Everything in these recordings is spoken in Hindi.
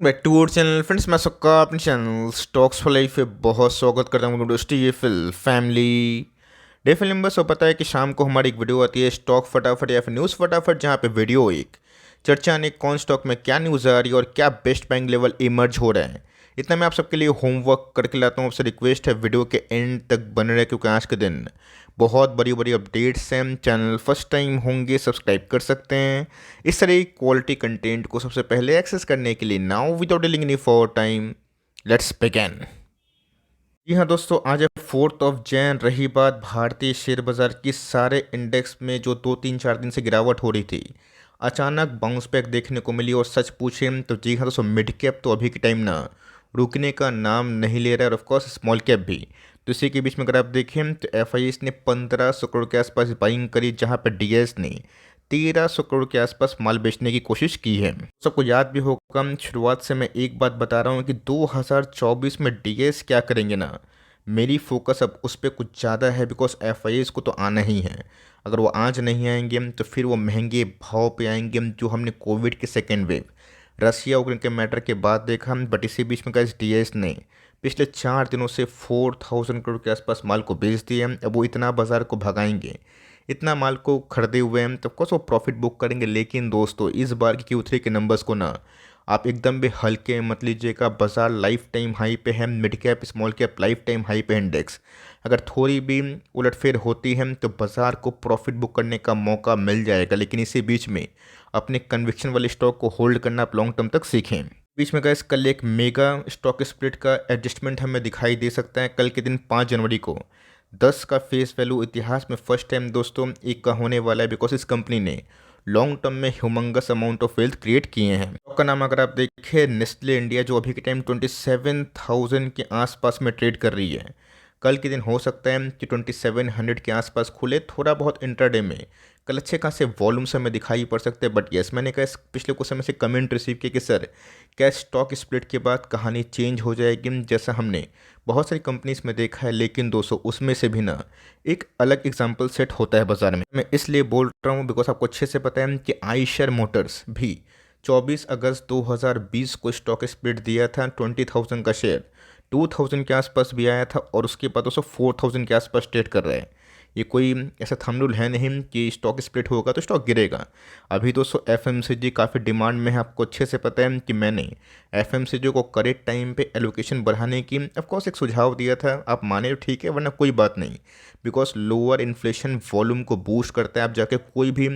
Back to our channel friends. मैं सबका अपने चैनल स्टॉक्स फॉर लाइफ पे बहुत स्वागत करता हूँ दोस्तों। ये फिल फैमिली डे फिल्म बस और पता है कि शाम को हमारी एक वीडियो आती है स्टॉक फटाफट या फिर न्यूज़ फटाफट, जहाँ पे वीडियो एक चर्चा ने कौन स्टॉक में क्या न्यूज़ आ रही है और क्या बेस्ट बाइंग लेवल इमर्ज हो रहे हैं। इतना मैं आप सबके लिए होमवर्क करके लाता हूँ। आपसे रिक्वेस्ट है वीडियो के एंड तक बने रहे, क्योंकि आज के दिन बहुत बड़ी बड़ी अपडेट्स हैं। चैनल फर्स्ट टाइम होंगे सब्सक्राइब कर सकते हैं इस तरह की क्वालिटी कंटेंट को सबसे पहले एक्सेस करने के लिए। Now without delaying any for time, let's begin. जी हाँ दोस्तों, आज है 4 रही बात भारतीय शेयर बाजार की, सारे इंडेक्स में जो 2 3 4 दिन से गिरावट हो रही थी, अचानक बाउंस बैक देखने को मिली। और सच पूछें तो जी हाँ दोस्तों, मिड कैप तो अभी के टाइम ना रुकने का नाम नहीं ले रहा है, और ऑफ कोर्स स्मॉल कैप भी। तो इसी के बीच में अगर आप देखें तो एफ ने 1500 करोड़ के आसपास बाइंग करी, जहाँ पर डीएस ने 1300 करोड़ के आसपास माल बेचने की कोशिश की है। सबको याद भी होगा, शुरुआत से मैं एक बात बता रहा हूँ कि 2024 में डीएस क्या करेंगे ना, मेरी फोकस अब उस पर कुछ ज़्यादा है, बिकॉज एफ को तो आना ही है। अगर वो आज नहीं आएंगे तो फिर वो महंगे भाव पे आएंगे, जो हमने कोविड के सेकेंड वेव रसिया यूक्रेन के मैटर के बाद देखा। बट इसी बीच में गाइस डीएस ने पिछले 4 दिनों से 4000 करोड़ के आसपास माल को बेच दिया। अब वो इतना बाजार को भगाएंगे, इतना माल को खरीदे हुए हैं, तो ऑफकोर्स वो प्रॉफिट बुक करेंगे। लेकिन दोस्तों, इस बार की Q3 के नंबर्स को ना आप एकदम भी हल्के मत लीजिएगा। बाजार लाइफ टाइम हाई पे है, mid cap small cap life time high पे इंडेक्स। अगर थोड़ी भी उलटफेर होती है तो बाजार को प्रॉफिट बुक करने का मौका मिल जाएगा। लेकिन इसी बीच में अपने कन्विक्शन वाले स्टॉक को होल्ड करना आप लॉन्ग टर्म तक सीखें। बीच में गैस कल एक मेगा स्टॉक स्प्लिट का एडजस्टमेंट हमें दिखाई दे सकता है। कल के दिन 5 जनवरी को 10 का फेस वैल्यू इतिहास में फर्स्ट टाइम दोस्तों 1 का होने वाला है, बिकॉज इस कंपनी ने लॉन्ग टर्म में humongous amount of wealth create किए हैं। स्टॉक का नाम अगर आप देखें नेस्ले इंडिया, जो अभी के टाइम 27,000 के आसपास में ट्रेड कर रही है। कल के दिन हो सकता है कि 2700 के आसपास खुले। थोड़ा बहुत इंटरडे में कल अच्छे खासे वॉल्यूम्स हमें दिखाई पड़ सकते हैं। बट यस, मैंने कहा पिछले कुछ समय से कमेंट रिसीव किया कि सर क्या स्टॉक स्प्लिट के बाद कहानी चेंज हो जाएगी, जैसा हमने बहुत सारी कंपनीज में देखा है। लेकिन दोस्तों, उसमें से भी ना एक अलग एग्जाम्पल सेट होता है बाजार में। मैं इसलिए बोल रहा हूँ बिकॉज आपको अच्छे से पता है कि आइशर मोटर्स भी 24 अगस्त 2020 को स्टॉक स्प्लिट दिया था। 20,000 का शेयर 2000 के आसपास भी आया था, और उसके बाद दोस्तों 4000 के आसपास ट्रेड कर रहा है। ये कोई ऐसा थंब रूल है नहीं कि स्टॉक स्प्लिट होगा तो स्टॉक गिरेगा। अभी दोस्तों एफएमसीजी काफ़ी डिमांड में है। आपको अच्छे से पता है कि मैंने एफएमसीजी को करेक्ट टाइम पे एलोकेशन बढ़ाने की ऑफकोर्स एक सुझाव दिया था। आप माने तो ठीक है, वरना कोई बात नहीं, बिकॉज लोअर इन्फ्लेशन वॉल्यूम को बूस्ट करता है। आप जाके कोई भी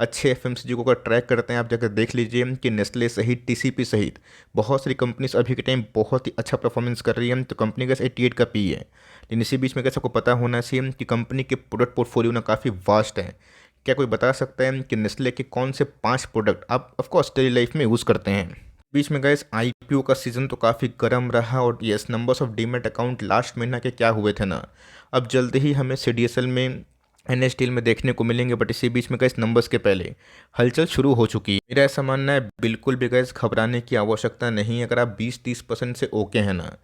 अच्छे एफएमसीजी को अगर ट्रैक करते हैं, आप जाकर देख लीजिए कि नेस्ले सहित टीसीपी सहित बहुत सारी कंपनीज अभी के टाइम बहुत ही अच्छा परफॉर्मेंस कर रही है। तो कंपनी का 88 का पी है। लेकिन इसी बीच में कैसे आपको पता होना चाहिए कि कंपनी के प्रोडक्ट पोर्टफोलियो ना काफ़ी वास्ट है। क्या कोई बता सकता है कि नेस्ले के कौन से 5 प्रोडक्ट आप ऑफकोर्स डेली लाइफ में यूज़ करते हैं? बीच में गए आईपीओ का सीज़न तो काफ़ी गर्म रहा, और yes numbers of demat account last महीना के क्या हुए थे ना, अब जल्द ही हमें सीडीएसएल में एनएसडीएल में देखने को मिलेंगे। बट इसी बीच में गैस नंबर्स के पहले हलचल शुरू हो चुकी है। मेरा ऐसा मानना है बिल्कुल भी गैस घबराने की आवश्यकता नहीं है। अगर आप 20-30% से ओके हैं ना,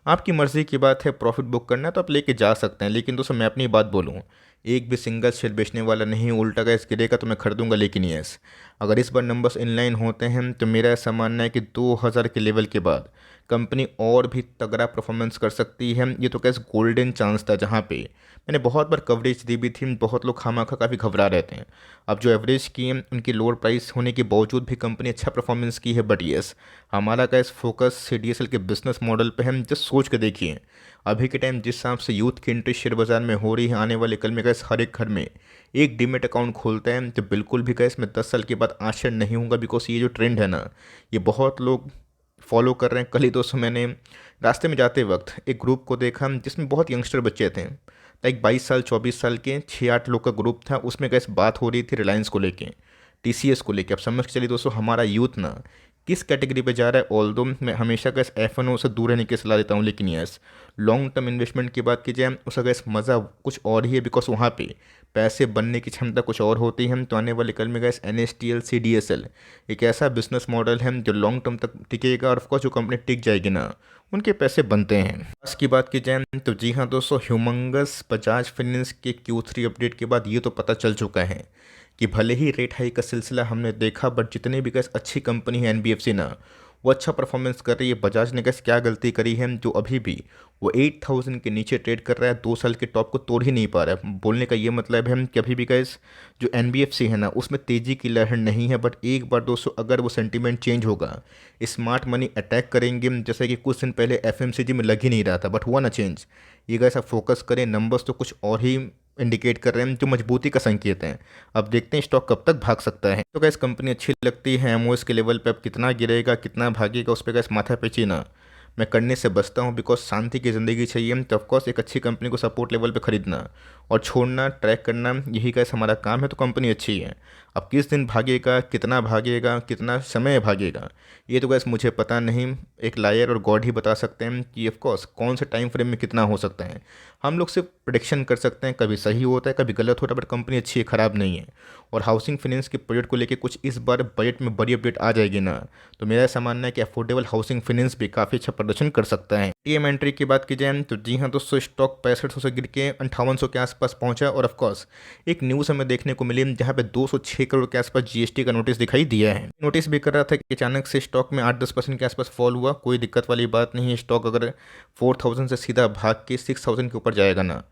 आपकी मर्ज़ी की बात है, प्रॉफिट बुक करना है तो आप लेके जा सकते हैं। लेकिन दोस्तों मैं अपनी बात बोलूँ, एक भी सिंगल शेयर बेचने वाला नहीं। उल्टा गैस गिरेगा तो मैं खरीदूंगा। लेकिन यस, अगर इस बार नंबर्स इनलाइन होते हैं तो मेरा ऐसा मानना है कि 2000 के लेवल के बाद कंपनी और भी तगड़ा परफॉर्मेंस कर सकती है। ये तो कैसे गोल्डन चांस था, जहाँ पे मैंने बहुत बार कवरेज दी भी थी। बहुत लोग खामाखा काफ़ी घबरा रहे थे। अब जो एवरेज की है, उनकी लोअर प्राइस होने के बावजूद भी कंपनी अच्छा परफॉर्मेंस की है। बट यस, हमारा का इस फोकस सीडीएसएल के बिजनेस मॉडल पे हम जस्ट सोच के देखिए, अभी के टाइम जिस हिसाब से यूथ की एंट्री शेयर बाजार में हो रही है, आने वाले कल में गैस हर एक घर में एक डीमेट अकाउंट खोलता है, तो बिल्कुल भी गैस मैं 10 साल के बाद आश्चर्य नहीं होऊंगा। बिकॉज ये जो ट्रेंड है ना, ये बहुत लोग फॉलो कर रहे हैं। कल ही दोस्तों मैंने रास्ते में जाते वक्त एक ग्रुप को देखा जिसमें बहुत यंगस्टर बच्चे थे, लाइक 22 साल 24 साल के 6-8 लोग का ग्रुप था। उसमें कैसे बात हो रही थी रिलायंस को लेके, टीसीएस को लेके। अब समझ के चलिए दोस्तों, हमारा यूथ ना किस कैटेगरी पे जा रहा है। ऑल दो मैं हमेशा कैसे एफ से दूर रहने की सलाह देता हूँ, लेकिन यस लॉन्ग टर्म इन्वेस्टमेंट की बात की जाए उसका कैसे मज़ा कुछ और ही है। बिकॉज वहाँ पे पैसे बनने की क्षमता कुछ और होती है। तो आने वाले कल में गैस एनएसटीएल सीडीएसएल एक ऐसा बिजनेस मॉडल है जो लॉन्ग टर्म तक टिकेगा, और ऑफकोर्स जो कंपनी टिक जाएगी ना, उनके पैसे बनते हैं। आज की बात की जाए तो जी हाँ दोस्तों, ह्यूमंगस बजाज फाइनेंस के Q3 अपडेट के बाद ये तो पता चल चुका है कि भले ही रेट हाइक का सिलसिला हमने देखा, बट जितने भी गैस अच्छी कंपनी है एनबीएफसी ना, वो अच्छा परफॉर्मेंस कर रही है। बजाज ने गैस क्या गलती करी है जो अभी भी वो 8000 के नीचे ट्रेड कर रहा है, 2 साल के टॉप को तोड़ ही नहीं पा रहा है। बोलने का ये मतलब है कि अभी भी गैस जो NBFC है ना उसमें तेज़ी की लहर नहीं है। बट एक बार दोस्तों अगर वो सेंटीमेंट चेंज होगा, स्मार्ट मनी अटैक करेंगे, जैसे कि कुछ दिन पहले FMCG में लग ही नहीं रहा था बट हुआ ना चेंज। ये गैस आप फोकस करें, नंबर्स तो कुछ और ही इंडिकेट कर रहे हैं जो मजबूती का संकेत है। अब देखते हैं स्टॉक कब तक भाग सकता है। तो गैस कंपनी अच्छी लगती है, एमओएस के लेवल पे अब कितना गिरेगा कितना भागेगा उस पर गैस माथा पेची ना मैं करने से बचता हूँ, बिकॉज शांति की ज़िंदगी चाहिए। तो ऑफकोर्स एक अच्छी कंपनी को सपोर्ट लेवल पे खरीदना और छोड़ना, ट्रैक करना, यही गैस हमारा काम है। तो कंपनी अच्छी है। अब किस दिन भागेगा, कितना समय भागेगा, ये तो गैस मुझे पता नहीं। एक लायर और गॉड ही बता सकते हैं कि ऑफकोर्स कौन से टाइम फ्रेम में कितना हो सकता है। हम लोग सिर्फ प्रोडिक्शन कर सकते हैं, कभी सही होता है कभी गलत होता है, बट कंपनी अच्छी है, ख़राब नहीं है। और हाउसिंग फाइनेंस के प्रोजेक्ट को लेके कुछ इस बार बजट में बड़ी अपडेट आ जाएगी ना, तो मेरा ऐसा मानना है कि अफोर्डेबल हाउसिंग फाइनेंस भी काफ़ी अच्छा प्रदर्शन कर सकता है। टीएम एंट्री की बात की जाए तो जी हाँ दोस्तों, स्टॉक 6500 से गिर के 5800 के आसपास पहुंचा। और ऑफकोर्स एक न्यूज़ हमें देखने को मिली जहाँ पे 206 करोड़ के आसपास जीएसटी का नोटिस दिखाई दिया है। नोटिस भी कर रहा था कि अचानक से स्टॉक में 8-10% के आसपास फॉल हुआ, कोई दिक्कत वाली बात नहीं है। स्टॉक अगर 4000 से सीधा भाग के 6000 के ऊपर जाएगा ना,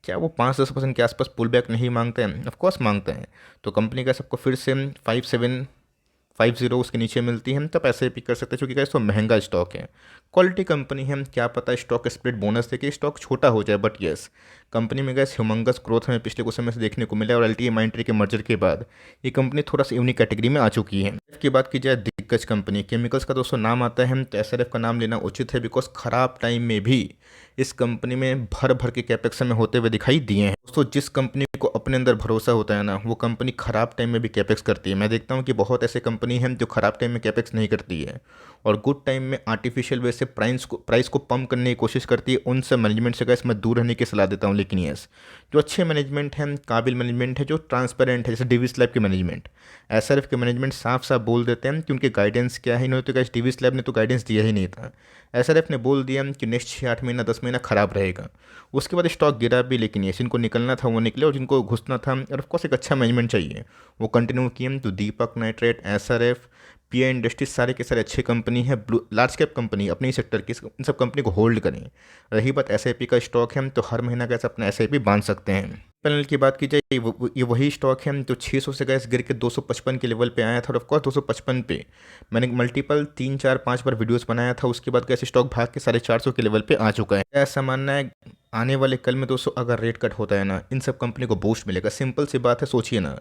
क्या वो 5-10% के आसपास पुल बैक नहीं मांगते हैं? ऑफकोर्स मांगते हैं। तो कंपनी का सबको फिर से 5750 उसके नीचे मिलती है तब ऐसे भी कर सकते हैं, क्योंकि क्या तो महंगा स्टॉक है, क्वालिटी कंपनी है। क्या पता स्टॉक स्प्लिट बोनस दे के स्टॉक छोटा हो जाए, बट यस कंपनी में गैस ह्यूमंगस ग्रोथ हमें पिछले कुछ समय से देखने को मिला। और LTIMindtree के मर्जर के बाद ये कंपनी थोड़ा सा यूनिक कैटेगरी में आ चुकी है। की बात की जाए, दिग्गज कंपनी केमिकल्स का दोस्तों नाम आता है तो SRF का नाम लेना उचित है, बिकॉज खराब टाइम में भी इस कंपनी में भर भर के कैपेक्स में होते हुए दिखाई दिए हैं। दोस्तों जिस कंपनी को अपने अंदर भरोसा होता है ना, वो कंपनी खराब टाइम में भी कैपेक्स करती है। मैं देखता हूँ कि बहुत ऐसे कंपनी हैं जो खराब टाइम में कैपेक्स नहीं करती है और गुड टाइम में आर्टिफिशियल वे से प्राइस को पम्प करने की कोशिश करती है। उन सब मैनेजमेंट से गैस मैं दूर रहने की सलाह देता हूँ। लेकिन यस जो अच्छे मैनेजमेंट हैं, काबिल मैनेजमेंट है, जो ट्रांसपेरेंट है, जैसे DVS लैब के मैनेजमेंट, SRF के मैनेजमेंट साफ साफ बोल देते हैं कि उनके गाइडेंस क्या है। इन्होंने तो गैस DVS लैब ने तो गाइडेंस दिया ही नहीं था। SRF ने बोल दिया कि नेक्स्ट 6-8 महीना 10 महीना खराब रहेगा। उसके बाद स्टॉक गिरा भी, लेकिन ये जिनको निकलना था वो निकले और जिनको घुसना था, और ऑफकोर्स एक अच्छा मैनेजमेंट चाहिए, वो कंटिन्यू किए। तो दीपक नाइट्रेट, SRF, PI इंडस्ट्रीज सारे के सारे अच्छे कंपनी है, लार्ज कैप कंपनी अपने ही सेक्टर की, इन सब कंपनी को होल्ड करें। रही बात SIP का स्टॉक है तो हर महीना कैसे अपना SIP बांध सकते हैं। पैनल की बात की जाए, ये वही स्टॉक है जो 600 से गैस गिर के 255 के लेवल पे आया था। और ऑफकोर्स 255 पे मैंने मल्टीपल 3-4-5 बार वीडियोस बनाया था। उसके बाद गैस स्टॉक भाग के 450 के लेवल पे आ चुका है। ऐसा मानना है आने वाले कल में दोस्तों अगर रेट कट होता है ना, इन सब कंपनी को बूस्ट मिलेगा। सिंपल सी बात है, सोचिए ना,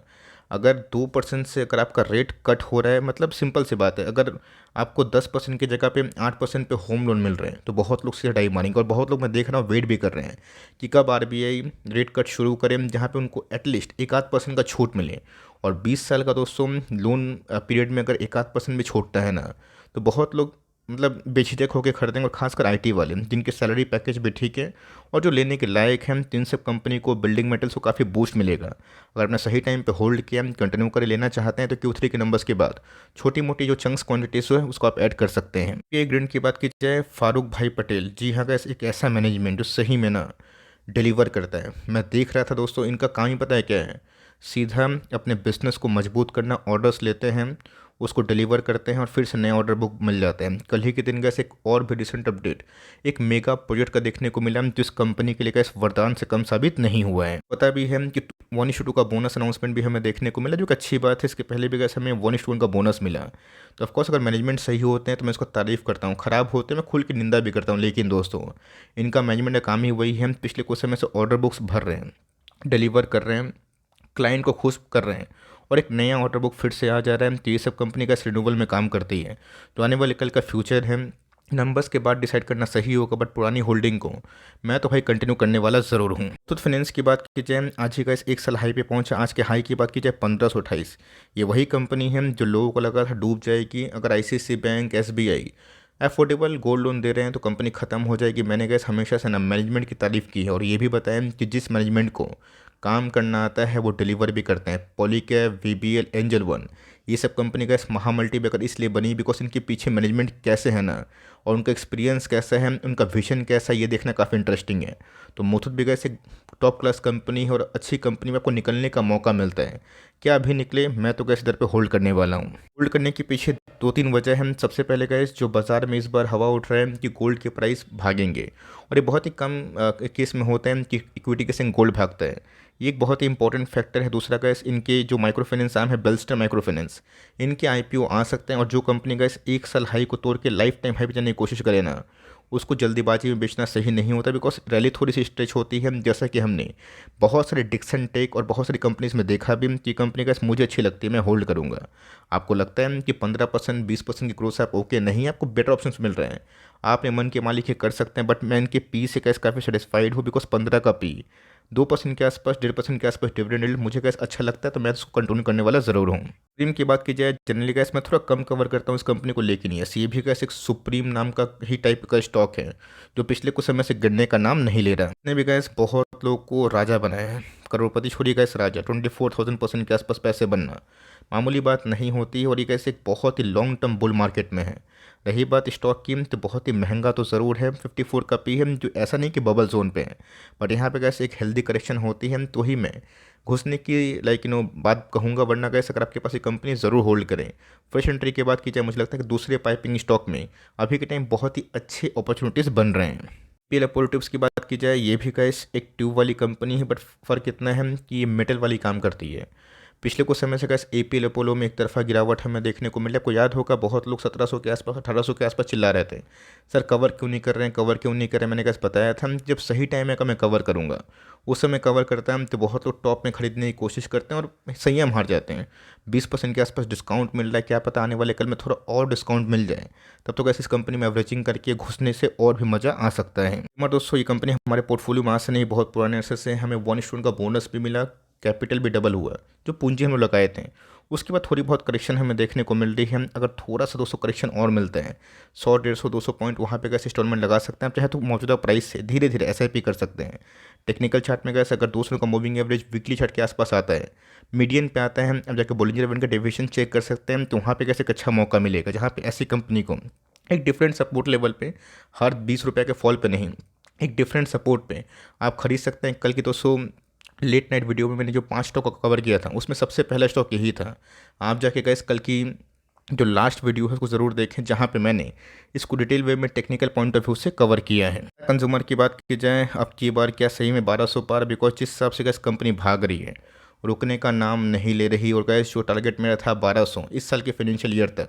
अगर 2% से अगर आपका रेट कट हो रहा है, मतलब सिंपल सी बात है, अगर आपको 10% की जगह पे 8% पे होम लोन मिल रहे हैं तो बहुत लोग सीधा डाई मारेंगे। और बहुत लोग मैं देख रहा हूँ वेट भी कर रहे हैं कि कब RBI रेट कट शुरू करें जहाँ पे उनको एटलीस्ट 1-8% का छूट मिले। और 20 साल का दोस्तों लोन पीरियड में अगर 1-8% भी छूटता है ना, तो बहुत लोग मतलब बेझिझक होकर खरीदेंगे। और खासकर IT वाले जिनके सैलरी पैकेज भी ठीक है और जो लेने के लायक हैं, तो इन सब कंपनी को बिल्डिंग मेटल्स को काफ़ी बूस्ट मिलेगा। अगर आपने सही टाइम पे होल्ड किया, कंटिन्यू कर लेना चाहते हैं, तो Q3 के नंबर्स के बाद छोटी मोटी जो चंक्स क्वांटिटीज है उसको आप ऐड कर सकते हैं। एक ग्रेड की बात की जाए, फारूक भाई पटेल, जी हाँ गैस, एक ऐसा मैनेजमेंट जो सही में ना डिलीवर करता है। मैं देख रहा था दोस्तों, इनका काम ही पता है क्या है, सीधा अपने बिजनेस को मजबूत करना, ऑर्डर्स लेते हैं, उसको डिलीवर करते हैं और फिर से नए ऑर्डर बुक मिल जाते हैं। कल ही के दिन गैस एक और भी रिसेंट अपडेट एक मेगा प्रोजेक्ट का देखने को मिला जिस कंपनी के लिए गैस वरदान से कम साबित नहीं हुआ है। पता भी है कि 1:2 का बोनस अनाउंसमेंट भी हमें देखने को मिला, जो कि अच्छी बात है। इसके पहले भी गैस हमें 1:1 का बोनस मिला। तो ऑफकोर्स अगर मैनेजमेंट सही होते हैं तो मैं इसको तारीफ़ करता हूँ, ख़राब होते हैं मैं खुल की निंदा भी करता हूँ। लेकिन दोस्तों इनका मैनेजमेंट का काम ही वही है, पिछले कुछ समय से ऑर्डर बुक्स भर रहे हैं, डिलीवर कर रहे हैं, क्लाइंट को खुश कर रहे हैं और एक नया ऑर्डर बुक फिर से आ जा रहा है। तो ये सब कंपनी का रिन्यूअल में काम करती है। तो आने वाले कल का फ्यूचर है, नंबर्स के बाद डिसाइड करना सही होगा, बट पुरानी होल्डिंग को मैं तो भाई कंटिन्यू करने वाला ज़रूर हूँ। तो फाइनेंस की बात की जाए, आज ही का इस 1 साल हाई पे पहुंचा। आज के हाई की बात की जाए 1528। ये वही कंपनी है जो लोगों को लगा था डूब जाएगी। अगर ICICI bank, SBI affordable gold loan दे रहे हैं तो कंपनी ख़त्म हो जाएगी। मैंने गैस हमेशा से ना मैनेजमेंट की तारीफ़ की है और ये भी बताया कि जिस मैनेजमेंट को काम करना आता है वो डिलीवर भी करते हैं। पॉलीकैब, VBL, एंजल वन, ये सब कंपनी का इस महामल्टीबैगर इसलिए बनी बिकॉज इनके पीछे मैनेजमेंट कैसे है ना, और उनका एक्सपीरियंस कैसा है, उनका विजन कैसा है, ये देखना काफ़ी इंटरेस्टिंग है। तो मुथूट बिगर्स एक टॉप क्लास कंपनी है और अच्छी कंपनी में आपको निकलने का मौका मिलता है। क्या अभी निकले? मैं तो गैस इधर पे होल्ड करने वाला हूँ। होल्ड करने के पीछे दो तीन वजह हैं। सबसे पहले गैस जो बाजार में इस बार हवा उठ रहा है कि गोल्ड के प्राइस भागेंगे, और ये बहुत ही कम केस में होता है कि इक्विटी के संग गोल्ड भागता है। ये एक बहुत ही इंपॉर्टेंट फैक्टर है। दूसरा गैस इनके जो माइक्रो फाइनेंस आर्म है बेलस्टर माइक्रो फाइनेंस, इनके आईपीओ आ सकते हैं, और जो कंपनी गैस एक साल हाई को तोड़ के लाइफ टाइम हाई पे जाने की कोशिश करे ना, उसको जल्दीबाजी में बेचना सही नहीं होता बिकॉज रैली थोड़ी सी स्ट्रेच होती है। जैसा कि हमने बहुत सारे डिक्सन टेक और बहुत सारी कंपनीज में देखा भी कि कंपनी का मुझे अच्छी लगती है, मैं होल्ड करूंगा। आपको लगता है कि 15% 20% की ग्रोथ आप ओके नहीं, आपको बेटर ऑप्शंस मिल रहे हैं, आपने मन के मालिक ये कर सकते हैं। बट मैं इनके पी से कैसे काफ़ी सेटिस्फाइड हूँ बिकॉज 15 का पी 2% के आसपास 1.5% के आसपास डिविडेंड यील्ड मुझे कैसे अच्छा लगता है, तो मैं इसको कंटिन्यू करने वाला ज़रूर हूँ। सुप्रीम की बात की जाए, जनरली गैस मैं थोड़ा कम कवर करता हूँ इस कंपनी को, लेकिन ये सी भी गैस एक सुप्रीम नाम का ही टाइप का स्टॉक है जो पिछले कुछ समय से गिरने का नाम नहीं ले रहा। इसने भी गैस बहुत लोगों को राजा बनाया है, करोड़पति छोड़ी गैस राजा। 24,000% के आसपास पैसे बनना मामूली बात नहीं होती, और ये कैसे एक बहुत ही लॉन्ग टर्म बुल मार्केट में है। रही बात स्टॉक की, तो बहुत ही महंगा तो ज़रूर है, 54 का पी है, जो ऐसा नहीं कि बबल जोन पे है, बट यहाँ पे कैसे एक हेल्दी करेक्शन होती है तो ही मैं घुसने की बात कहूँगा। वरना कैसे अगर आपके पास ये कंपनी ज़रूर होल्ड करें। फ्रेश एंट्री की बात की जाए, मुझे लगता है कि दूसरे पाइपिंग स्टॉक में अभी के टाइम बहुत ही अच्छे अपॉर्चुनिटीज़ बन रहे हैं। पीएल अपोलो ट्यूब्स की बात की जाए, ये भी कैसे एक ट्यूब वाली कंपनी है, बट फ़र्क इतना है कि ये मेटल वाली काम करती है। पिछले कुछ समय से कैसे एपीएल अपोलो में एक तरफा गिरावट हमें देखने को मिला। आपको याद होगा बहुत लोग 1700 के आसपास 1800 के आसपास चिल्ला रहे थे, सर कवर क्यों नहीं कर रहे हैं, कवर क्यों नहीं कर रहे हैं। मैंने कैसे बताया था जब सही टाइम है कि मैं कवर करूँगा, उस समय कवर करता है तो बहुत लोग टॉप में खरीदने की कोशिश करते हैं और संयम हार जाते हैं। 20% के आसपास डिस्काउंट मिल रहा है, क्या पता आने वाले कल में थोड़ा और डिस्काउंट मिल जाए, तब तो कैसे इस कंपनी में एवरेजिंग करके घुसने से और भी मज़ा आ सकता है। हमारे दोस्तों ये कंपनी हमारे पोर्टफोलियो में आज से नहीं बहुत पुराने अरसे से, हमें 1 स्टूडेंट का बोनस भी मिला, कैपिटल भी डबल हुआ, जो पूंजी हम लोग लगाए थे। उसके बाद थोड़ी बहुत करेक्शन हमें देखने को मिल रही है। अगर थोड़ा सा 200 करेक्शन और मिलते हैं, 100 150 200 पॉइंट वहाँ पे कैसे इंस्टॉलमेंट लगा सकते हैं आप, चाहे तो मौजूदा प्राइस से धीरे धीरे एसआईपी कर सकते हैं। टेक्निकल चार्ट में कैसे अगर 200 का मूविंग एवरेज वीकली चार्ट के आसपास आता है, मीडियन पे आता है, अब जाकर बोलिंजर बैंड का डेविएशन चेक कर सकते हैं, तो वहाँ पे कैसे एक अच्छा मौका मिलेगा जहाँ पे ऐसी कंपनी को एक डिफरेंट सपोर्ट लेवल पे, हर 20 रुपये के फॉल पे नहीं, एक डिफरेंट सपोर्ट पे आप खरीद सकते हैं। कल की 200 लेट नाइट वीडियो में मैंने जो 5 स्टॉक का कवर किया था उसमें सबसे पहला स्टॉक यही था। आप जाके गए कल की जो लास्ट वीडियो है उसको ज़रूर देखें, जहाँ पे मैंने इसको डिटेल वे में टेक्निकल पॉइंट ऑफ व्यू से कवर किया है। कंज्यूमर की बात की जाए, अब की बार क्या सही में 1200 पार, बिकॉज जिस हिसाब से गैस कंपनी भाग रही है, रुकने का नाम नहीं ले रही, और गैस जो टारगेट मेरा था 1200 इस साल के फाइनेंशियल ईयर तक,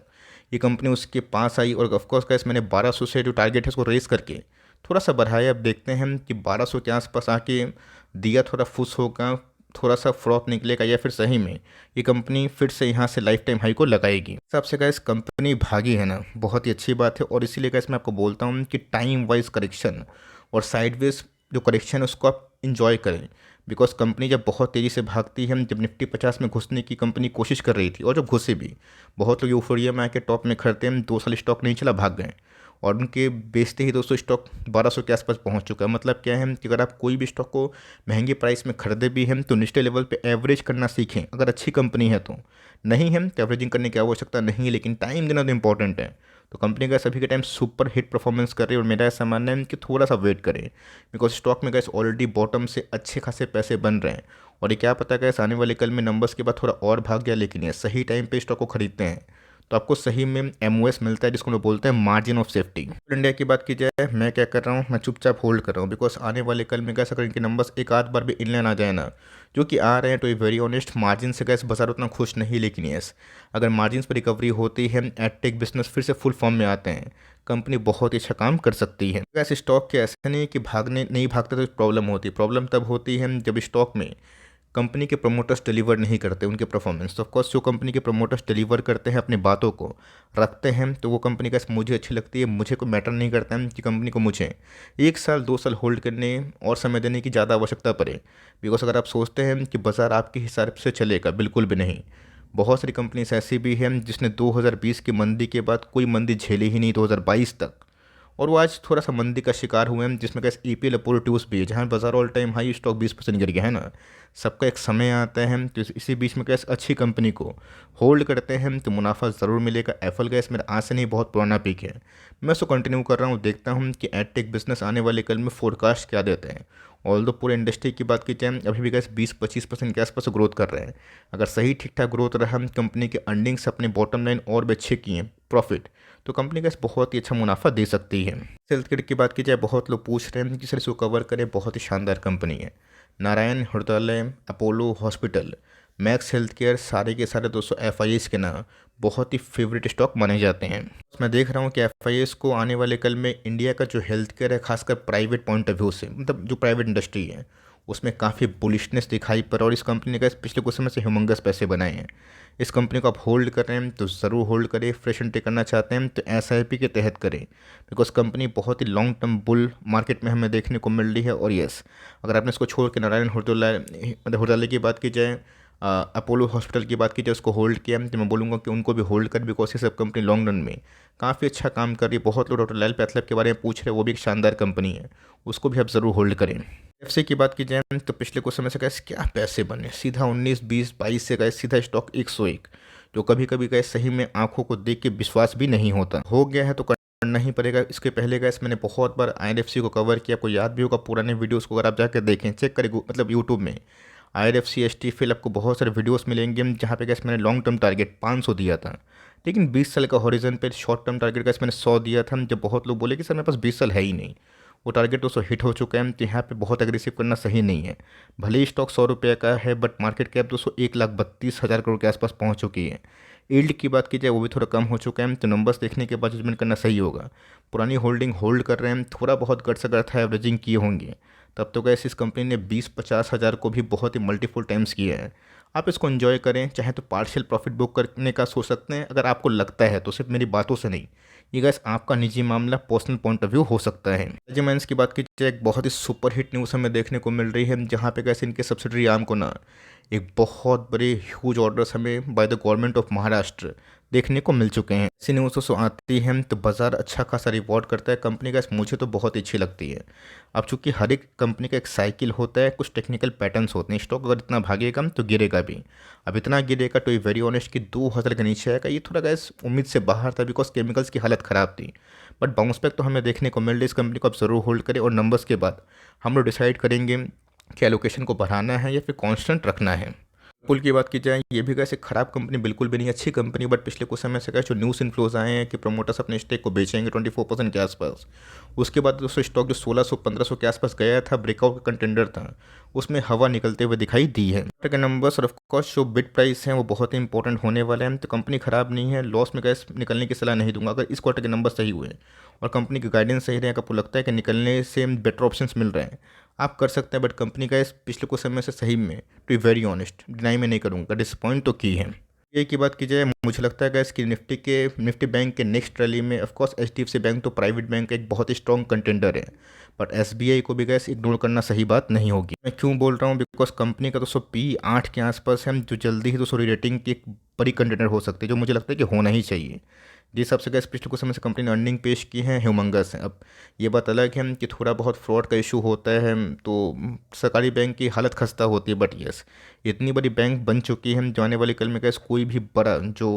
ये कंपनी उसके पास आई, और ऑफकोर्स गैस मैंने 1200 से जो टारगेट है उसको रेस करके थोड़ा सा बढ़ाया। अब देखते हैं कि 1200 के आसपास आके दिया थोड़ा फुस होगा, थोड़ा सा फ्रॉक निकलेगा, या फिर सही में ये कंपनी फिर से यहाँ से लाइफ टाइम हाई को लगाएगी। हिसाब से गैस कंपनी भागी है ना, बहुत ही अच्छी बात है। और इसीलिए गैस मैं आपको बोलता हूँ कि टाइम वाइज करेक्शन और साइडवेज जो करेक्शन है उसको आप इंजॉय करें, बिकॉज कंपनी जब बहुत तेज़ी से भागती है, जब निफ्टी 50 में घुसने की कंपनी कोशिश कर रही थी और जब घुसे भी, बहुत लोग यूफोरिया में आके टॉप में खड़ते हैं, 2 साल स्टॉक नहीं चला भाग गए, और उनके बेचते ही दोस्तों स्टॉक 1200 के आसपास पहुंच चुका है। मतलब क्या है कि अगर आप कोई भी स्टॉक को महंगे प्राइस में खरीदे भी हैं तो निचले लेवल पे एवरेज करना सीखें, अगर अच्छी कंपनी है तो। नहीं है तो एवरेजिंग करने की आवश्यकता नहीं है, लेकिन टाइम देना तो इंपॉर्टेंट है। तो कंपनी का सभी के टाइम सुपर हिट परफॉर्मेंस कर रही है, और मेरा ऐसा मानना है कि थोड़ा सा वेट करें, बिकॉज स्टॉक में गैस ऑलरेडी बॉटम से अच्छे खासे पैसे बन रहे हैं, और ये क्या पता गैस आने वाले कल में नंबर्स के बाद थोड़ा और भाग गया, लेकिन ये सही टाइम पे स्टॉक को खरीदते हैं तो आपको सही में एमओएस मिलता है, जिसको लोग बोलते हैं मार्जिन ऑफ सेफ्टी। इंडिया की बात की जाए, मैं क्या कर रहा हूँ, मैं चुपचाप होल्ड कर रहा हूँ, बिकॉज आने वाले कल में कैसे अगर इनके नंबर्स एक आध बार भी इनलाइन आ जाए ना, जो कि आ रहे हैं, तो ये वेरी ऑनेस्ट मार्जिन से गैस बाजार उतना खुश नहीं, लेकिन यस अगर मार्जिन पर रिकवरी होती है, एडटेक बिजनेस फिर से फुल फॉर्म में आते हैं, कंपनी बहुत ही अच्छा काम कर सकती है। वैसे स्टॉक के ऐसा नहीं कि भागने नहीं भागते तो प्रॉब्लम होती, प्रॉब्लम तब होती है जब स्टॉक में कंपनी के प्रमोटर्स डिलीवर नहीं करते उनके परफॉर्मेंस। तो ऑफकोर्स जो कंपनी के प्रमोटर्स डिलीवर करते हैं, अपनी बातों को रखते हैं, तो वो कंपनी का मुझे अच्छी लगती है। मुझे कोई मैटर नहीं करता है कि कंपनी को मुझे 1 साल 2 साल होल्ड करने और समय देने की ज़्यादा आवश्यकता पड़े, बिकॉज अगर आप सोचते हैं कि बाज़ार आपके हिसाब से चलेगा, बिल्कुल भी नहीं। बहुत सारी कंपनीज ऐसी भी हैं जिसने 2020 की मंदी के बाद कोई मंदी झेली ही नहीं 2022 तक, और वो आज थोड़ा सा मंदी का शिकार हुए हैं, जिसमें कैसे ईपीएल अपोलो ट्यूस भी है, जहाँ बाजार ऑल टाइम हाई, स्टॉक 20% गिर गया है ना। सबका एक समय आता है, तो इसी बीच में कैसे अच्छी कंपनी को होल्ड करते हैं तो मुनाफा ज़रूर मिलेगा। एप्पल गैस मेरा आज से नहीं बहुत पुराना पीक है, मैं उसको कंटिन्यू कर रहा हूँ, देखता हूँ कि एडटेक बिजनेस आने वाले कल में फोरकास्ट क्या देते हैं। ऑल दो पूरे इंडस्ट्री की बात की जाए अभी भी गैस 20-25% के आसपास ग्रोथ कर रहे हैं। अगर सही ठीक ठाक ग्रोथ रहा, कंपनी के अर्निंग्स अपने बॉटम लाइन और भी अच्छे किए प्रॉफिट, तो कंपनी का बहुत ही अच्छा मुनाफा दे सकती है। हेल्थ केयर की बात की जाए, बहुत लोग पूछ रहे हैं कि सर इसको कवर करें, बहुत ही शानदार कंपनी है। Narayan Hrudayalaya, Apollo hospital, max health care, सारे के सारे दोस्तों एफ के ना बहुत ही फेवरेट स्टॉक माने जाते हैं। मैं देख रहा हूँ कि एफ को आने वाले कल में इंडिया का जो हेल्थ केयर है, खासकर प्राइवेट पॉइंट ऑफ व्यू से, मतलब जो प्राइवेट इंडस्ट्री है, उसमें काफ़ी बुलिशनेस दिखाई पड़ा और इस कंपनी ने पिछले कुछ समय से ह्यूमंगस पैसे बनाए हैं। इस कंपनी को आप होल्ड कर रहे हैं तो ज़रूर होल्ड करें। फ्रेश एंट्री करना चाहते हैं तो एसआईपी के तहत करें, बिकॉज कंपनी बहुत ही लॉन्ग टर्म बुल मार्केट में हमें देखने को मिल रही है। और यस, अगर आपने इसको छोड़ के नारायण हृदयालय मतलब हृदयालय की बात की जाए, अपोलो हॉस्पिटल की बात की जाए, उसको होल्ड किया तो मैं बोलूँगा कि उनको भी होल्ड कर, बिकॉज ये सब कंपनी लॉन्ग रन में काफ़ी अच्छा काम कर रही है। बहुत लोग डॉक्टर लाल पैथलैब के बारे में पूछ रहे हैं, वो भी एक शानदार कंपनी है, उसको भी आप ज़रूर होल्ड करें। एफसी की बात की जाए तो पिछले कुछ समय से कैसे क्या पैसे बने, सीधा 19, 20, 22 से गए सीधा स्टॉक 101, जो कभी कभी गए सही में आंखों को देख के विश्वास भी नहीं होता। हो गया है तो करना ही पड़ेगा। इसके पहले गैस मैंने बहुत बार आईआरएफसी को कवर किया, आपको याद भी होगा पुराने वीडियोस को, अगर आप जाकर देखें, चेक करें मतलब यूट्यूब में आईआरएफसी एसटी फिल, आपको बहुत सारे वीडियोस मिलेंगे जहाँ पे गैस मैंने लॉन्ग टर्म टारगेट 500 दिया था, लेकिन 20 साल का हॉरिजन पे शॉर्ट टर्म टारगेट गैस मैंने 100 दिया था। जब बहुत लोग बोले कि सर मेरे पास 20 साल है ही नहीं, वो टारगेट तो हिट हो चुका है, तो यहाँ पे बहुत एग्रेसिव करना सही नहीं है। भले ही स्टॉक 100 रुपये का है, बट मार्केट कैप दोस्तों 1,32,000 करोड़ के आसपास पहुँच चुकी है। यील्ड की बात की जाए वो भी थोड़ा कम हो चुका है, तो नंबर्स देखने के बाद जजमेंट करना सही होगा। पुरानी होल्डिंग होल्ड कर रहे हैं, थोड़ा बहुत गट से गट था, एवरेजिंग किए होंगे, तब तो गैस इस कंपनी ने 20-50 हज़ार को भी बहुत ही मल्टीपल टाइम्स किया है। आप इसको एंजॉय करें, चाहे तो पार्शियल प्रॉफिट बुक करने का सोच सकते हैं अगर आपको लगता है तो, सिर्फ मेरी बातों से नहीं, ये गैस आपका निजी मामला, पर्सनल पॉइंट ऑफ व्यू हो सकता है। रेजिमेंट्स की बात की जाए, एक बहुत ही सुपर हिट न्यूज़ हमें देखने को मिल रही है, जहाँ पे गैस इनके सब्सिडरी आर्म को ना एक बहुत बड़े ह्यूज ऑर्डर्स हमें by the government of Maharashtra देखने को मिल चुके हैं। ऐसी न्यूज़ तो आती है तो बाजार अच्छा खासा रिवॉर्ड करता है कंपनी का, मुझे तो बहुत अच्छी लगती है। अब चूंकि हर एक कंपनी का एक साइकिल होता है, कुछ टेक्निकल पैटर्न्स होते हैं, स्टॉक अगर इतना भागेगा तो गिरेगा भी। अब इतना गिरेगा तो ये वेरी ऑनेस्ट कि 2000 के नीचे आएगा, ये थोड़ा गैस उम्मीद से बाहर था, बिकॉज केमिकल्स की हालत ख़राब थी, बट बाउंस बैक तो हमें देखने को मिल रही है। इस कंपनी को आप ज़रूर होल्ड करें और नंबर्स के बाद हम लोग डिसाइड करेंगे कि एलोकेशन को बढ़ाना है या फिर कांस्टेंट रखना है। पुल की बात की जाए, ये भी कैसे खराब कंपनी बिल्कुल भी नहीं, अच्छी कंपनी, बट पिछले कुछ समय से क्या जो न्यूज़ इन्फ्लोज आए हैं कि प्रमोटर्स अपने स्टेक को बेचेंगे 24% के आसपास। उसके बाद दोस्तों स्टॉक जो 1600-1500 के आसपास गया था, ब्रेकआउट का कंटेंडर था, उसमें हवा निकलते हुए दिखाई दी है। के नंबर्स और ऑफकोर्स जो बिड प्राइस हैं वो बहुत ही इंपॉर्टेंट होने वाले हैं, तो कंपनी खराब नहीं है, लॉस में गैस निकलने की सलाह नहीं दूंगा। अगर इस क्वार्टर के नंबर सही हुए और कंपनी की गाइडेंस सही रहे, आपको लगता है कि निकलने से बेटर ऑप्शंस मिल रहे हैं, आप कर सकते हैं। बट कंपनी का इस पिछले कुछ समय से सही में, to be very honest, deny में नहीं करूँगा, डिसपॉइंट तो की है। ये की बात की जाए, मुझे लगता है इसकी निफ्टी बैंक के नेक्स्ट रैली में ऑफकोर्स एचडीएफसी बैंक तो प्राइवेट बैंक का एक बहुत ही स्ट्रॉन्ग कंटेंडर है, बट एसबीआई को भी गैस इग्नोर करना सही बात नहीं होगी। मैं क्यों बोल रहा हूँ, बिकॉज कंपनी का 208 के आसपास है, जो जल्दी ही 200 रेटिंग की एक बड़ी कंटेंडर हो सकती है, जो मुझे लगता है कि होना ही चाहिए। जिस हिसाब से गैस पिछले कुछ समय से कंपनी ने अर्निंग पेश की है, ह्यूमंगस है। अब ये बात अलग है कि थोड़ा बहुत फ्रॉड का इशू होता है, तो सरकारी बैंक की हालत खस्ता होती है, बट यस इतनी बड़ी बैंक बन चुकी है, जाने वाले कल में गैस कोई भी बड़ा जो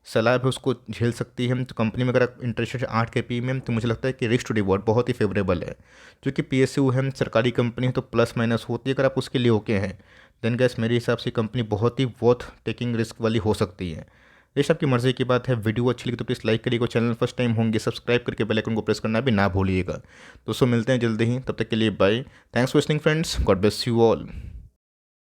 सलाह है उसको झेल सकती है। तो कंपनी में अगर इंटरेस्ट है 8 के पी में, तो मुझे लगता है कि रिस्क टू रिवॉर्ड बहुत ही फेवरेबल है। क्योंकि पीएसयू है, सरकारी कंपनी है, तो प्लस माइनस होती है, अगर आप उसके लिए ओके हैं देन गैस मेरे हिसाब से कंपनी बहुत ही वर्थ टेकिंग रिस्क वाली हो सकती है। ये सबकी मर्जी की बात है। वीडियो अच्छी लगी तो प्लीज़ लाइक करिएगा, चैनल फर्स्ट टाइम होंगे सब्सक्राइब करके बेल आइकन को प्रेस करना भी ना भूलिएगा। दोस्तों मिलते हैं जल्दी ही, तब तक के लिए bye. Thanks for listening friends, God bless you all.